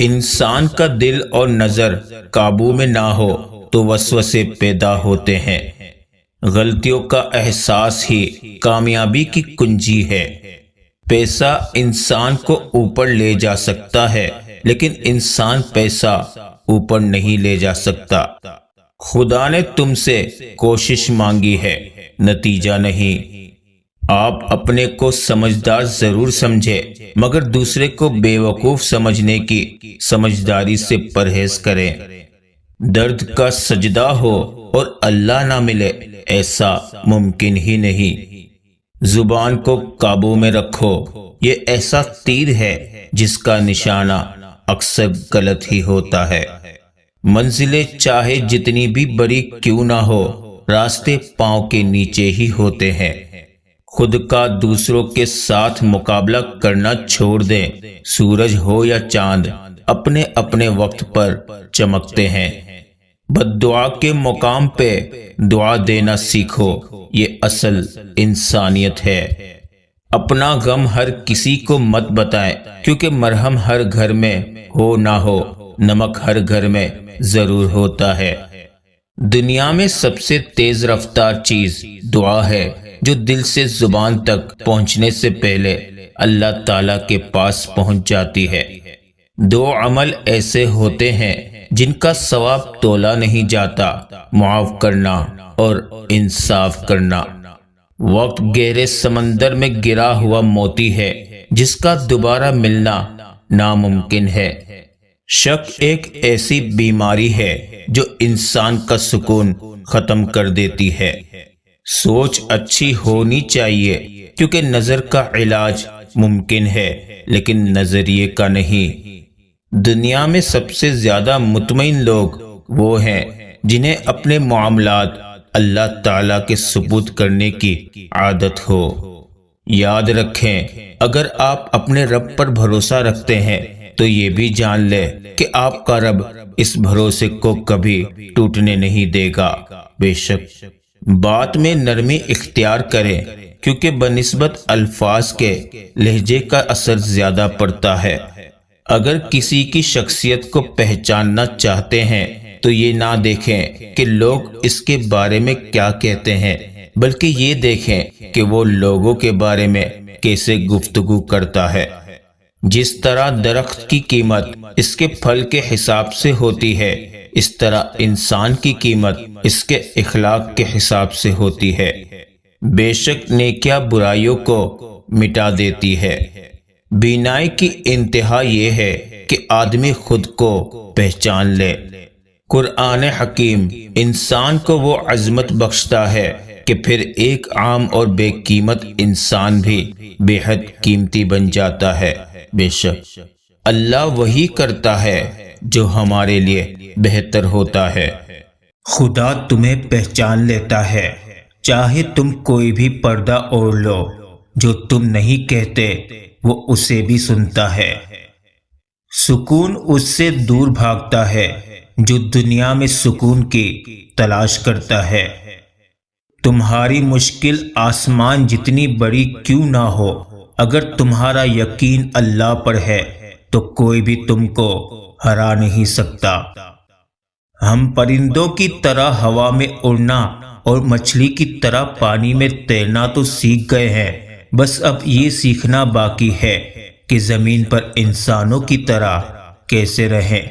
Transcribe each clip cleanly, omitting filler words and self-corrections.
انسان کا دل اور نظر قابو میں نہ ہو تو وسوسے پیدا ہوتے ہیں۔ غلطیوں کا احساس ہی کامیابی کی کنجی ہے۔ پیسہ انسان کو اوپر لے جا سکتا ہے، لیکن انسان پیسہ اوپر نہیں لے جا سکتا۔ خدا نے تم سے کوشش مانگی ہے، نتیجہ نہیں۔ آپ اپنے کو سمجھدار ضرور سمجھے، مگر دوسرے کو بے وقوف سمجھنے کی سمجھداری سے پرہیز کریں۔ درد کا سجدہ ہو اور اللہ نہ ملے، ایسا ممکن ہی نہیں۔ زبان کو قابو میں رکھو، یہ ایسا تیر ہے جس کا نشانہ اکثر غلط ہی ہوتا ہے۔ منزلیں چاہے جتنی بھی بڑی کیوں نہ ہو، راستے پاؤں کے نیچے ہی ہوتے ہیں۔ خود کا دوسروں کے ساتھ مقابلہ کرنا چھوڑ دیں۔ سورج ہو یا چاند، اپنے اپنے وقت پر چمکتے ہیں۔ بد دعا کے مقام پہ دعا دینا سیکھو، یہ اصل انسانیت ہے۔ اپنا غم ہر کسی کو مت بتائیں، کیونکہ مرہم ہر گھر میں ہو نہ ہو، نمک ہر گھر میں ضرور ہوتا ہے۔ دنیا میں سب سے تیز رفتار چیز دعا ہے، جو دل سے زبان تک پہنچنے سے پہلے اللہ تعالیٰ کے پاس پہنچ جاتی ہے۔ دو عمل ایسے ہوتے ہیں جن کا ثواب تولا نہیں جاتا، معاف کرنا اور انصاف کرنا۔ وقت گہرے سمندر میں گرا ہوا موتی ہے، جس کا دوبارہ ملنا ناممکن ہے۔ شک ایک ایسی بیماری ہے جو انسان کا سکون ختم کر دیتی ہے۔ سوچ اچھی ہونی چاہیے، کیونکہ نظر کا علاج ممکن ہے، لیکن نظریے کا نہیں۔ دنیا میں سب سے زیادہ مطمئن لوگ وہ ہیں جنہیں اپنے معاملات اللہ تعالیٰ کے سپرد کرنے کی عادت ہو۔ یاد رکھیں، اگر آپ اپنے رب پر بھروسہ رکھتے ہیں تو یہ بھی جان لیں کہ آپ کا رب اس بھروسے کو کبھی ٹوٹنے نہیں دے گا۔ بے شک بات میں نرمی اختیار کریں، کیونکہ بنسبت الفاظ کے لہجے کا اثر زیادہ پڑتا ہے۔ اگر کسی کی شخصیت کو پہچاننا چاہتے ہیں تو یہ نہ دیکھیں کہ لوگ اس کے بارے میں کیا کہتے ہیں، بلکہ یہ دیکھیں کہ وہ لوگوں کے بارے میں کیسے گفتگو کرتا ہے۔ جس طرح درخت کی قیمت اس کے پھل کے حساب سے ہوتی ہے، اس طرح انسان کی قیمت اس کے اخلاق کے حساب سے ہوتی ہے۔ بے شک نیکیاں برائیوں کو مٹا دیتی ہے۔ بینائی کی انتہا یہ ہے کہ آدمی خود کو پہچان لے۔ قرآن حکیم انسان کو وہ عظمت بخشتا ہے کہ پھر ایک عام اور بے قیمت انسان بھی بے حد قیمتی بن جاتا ہے۔ بے شک اللہ وہی کرتا ہے جو ہمارے لیے بہتر ہوتا ہے۔ خدا تمہیں پہچان لیتا ہے، چاہے تم کوئی بھی پردہ اوڑھ لو، جو تم نہیں کہتے وہ اسے بھی سنتا ہے۔ سکون اس سے دور بھاگتا ہے جو دنیا میں سکون کی تلاش کرتا ہے۔ تمہاری مشکل آسمان جتنی بڑی کیوں نہ ہو، اگر تمہارا یقین اللہ پر ہے تو کوئی بھی تم کو ہرا نہیں سکتا۔ ہم پرندوں کی طرح ہوا میں اڑنا اور مچھلی کی طرح پانی میں تیرنا تو سیکھ گئے ہیں، بس اب یہ سیکھنا باقی ہے کہ زمین پر انسانوں کی طرح کیسے رہیں۔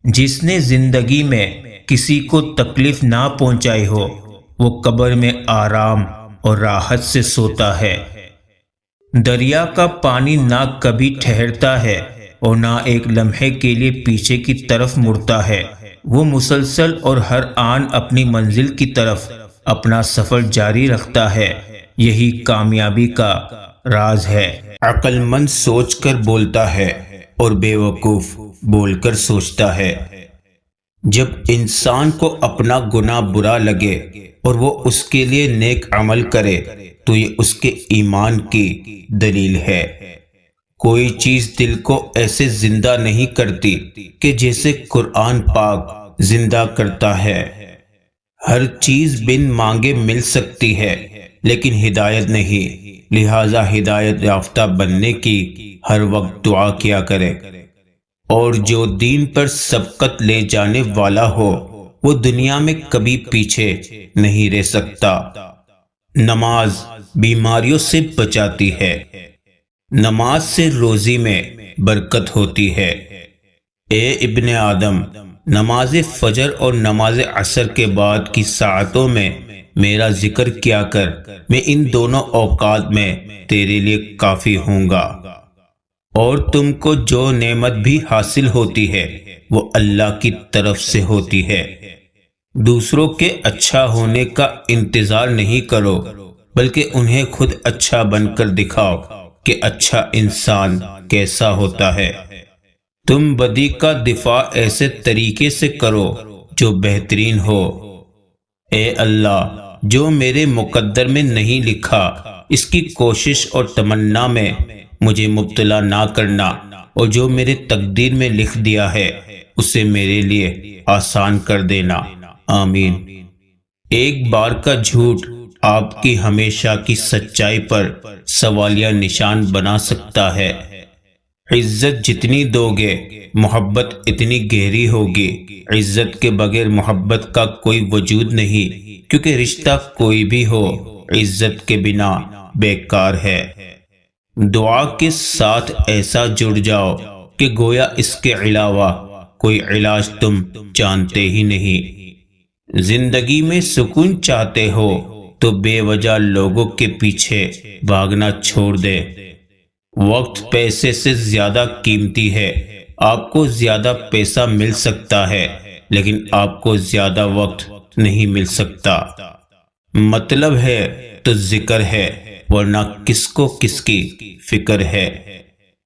جس نے زندگی میں کسی کو تکلیف نہ پہنچائی ہو، وہ قبر میں آرام اور راحت سے سوتا ہے۔ دریا کا پانی نہ کبھی ٹھہرتا ہے اور نہ ایک لمحے کے لیے پیچھے کی طرف مڑتا ہے، وہ مسلسل اور ہر آن اپنی منزل کی طرف اپنا سفر جاری رکھتا ہے۔ یہی کامیابی کا راز ہے۔ عقل مند سوچ کر بولتا ہے اور بے وقوف بول کر سوچتا ہے۔ جب انسان کو اپنا گناہ برا لگے اور وہ اس کے لیے نیک عمل کرے تو یہ اس کے ایمان کی دلیل ہے۔ کوئی چیز دل کو ایسے زندہ نہیں کرتی کہ جیسے قرآن پاک زندہ کرتا ہے۔ ہر چیز بن مانگے مل سکتی ہے، لیکن ہدایت نہیں، لہذا ہدایت یافتہ بننے کی ہر وقت دعا کیا کرے۔ اور جو دین پر سبقت لے جانے والا ہو وہ دنیا میں کبھی پیچھے نہیں رہ سکتا۔ نماز بیماریوں سے بچاتی ہے۔ نماز سے روزی میں برکت ہوتی ہے۔ اے ابن آدم، نماز فجر اور نماز عصر کے بعد کی ساعتوں میں میرا ذکر کیا کر، میں ان دونوں اوقات میں تیرے لیے کافی ہوں گا۔ اور تم کو جو نعمت بھی حاصل ہوتی ہے وہ اللہ کی طرف سے ہوتی ہے۔ دوسروں کے اچھا ہونے کا انتظار نہیں کرو، بلکہ انہیں خود اچھا بن کر دکھاؤ کہ اچھا انسان کیسا ہوتا ہے۔ تم بدی کا دفاع ایسے طریقے سے کرو جو بہترین ہو۔ اے اللہ، جو میرے مقدر میں نہیں لکھا اس کی کوشش اور تمنا میں مجھے مبتلا نہ کرنا، اور جو میرے تقدیر میں لکھ دیا ہے اسے میرے لیے آسان کر دینا، آمین۔ ایک بار کا جھوٹ آپ کی ہمیشہ کی سچائی پر سوالیہ نشان بنا سکتا ہے۔ عزت جتنی دو گے محبت اتنی گہری ہوگی۔ عزت کے بغیر محبت کا کوئی وجود نہیں، کیونکہ رشتہ کوئی بھی ہو عزت کے بنا بیکار ہے۔ دعا کے ساتھ ایسا جڑ جاؤ کہ گویا اس کے علاوہ کوئی علاج تم جانتے ہی نہیں۔ زندگی میں سکون چاہتے ہو تو بے وجہ لوگوں کے پیچھے بھاگنا چھوڑ دے۔ وقت پیسے سے زیادہ قیمتی ہے۔ آپ کو زیادہ پیسہ مل سکتا ہے لیکن آپ کو زیادہ وقت نہیں مل سکتا۔ مطلب ہے تو ذکر ہے، ورنہ کس کو کس کی فکر ہے۔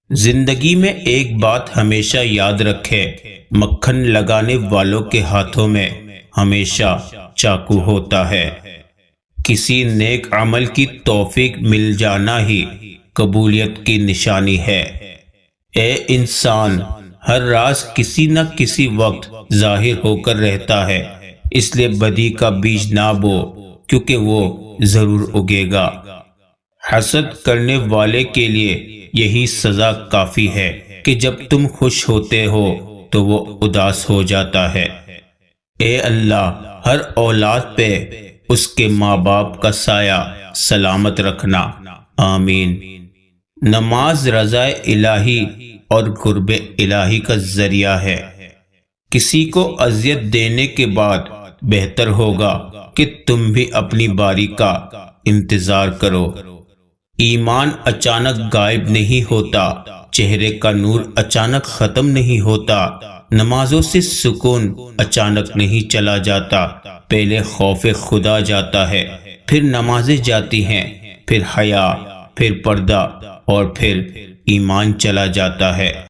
زندگی میں ایک بات ہمیشہ یاد رکھے، مکھن لگانے والوں کے ہاتھوں میں ہمیشہ چاقو ہوتا ہے۔ کسی نیک عمل کی توفیق مل جانا ہی قبولیت کی نشانی ہے۔ اے انسان، ہر راز کسی نہ کسی وقت ظاہر ہو کر رہتا ہے، اس لیے بدی کا بیج نہ بو، کیونکہ وہ ضرور اگے گا۔ حسد کرنے والے کے لیے یہی سزا کافی ہے کہ جب تم خوش ہوتے ہو تو وہ اداس ہو جاتا ہے۔ اے اللہ، ہر اولاد پہ اس کے ماں باپ کا سایہ سلامت رکھنا، آمین۔ نماز رضا الہی اور قرب الہی کا ذریعہ ہے۔ کسی کو اذیت دینے کے بعد بہتر ہوگا کہ تم بھی اپنی باری کا انتظار کرو۔ ایمان اچانک غائب نہیں ہوتا، چہرے کا نور اچانک ختم نہیں ہوتا، نمازوں سے سکون اچانک نہیں چلا جاتا۔ پہلے خوف خدا جاتا ہے، پھر نمازیں جاتی ہیں، پھر حیا، پھر پردہ، اور پھر ایمان چلا جاتا ہے۔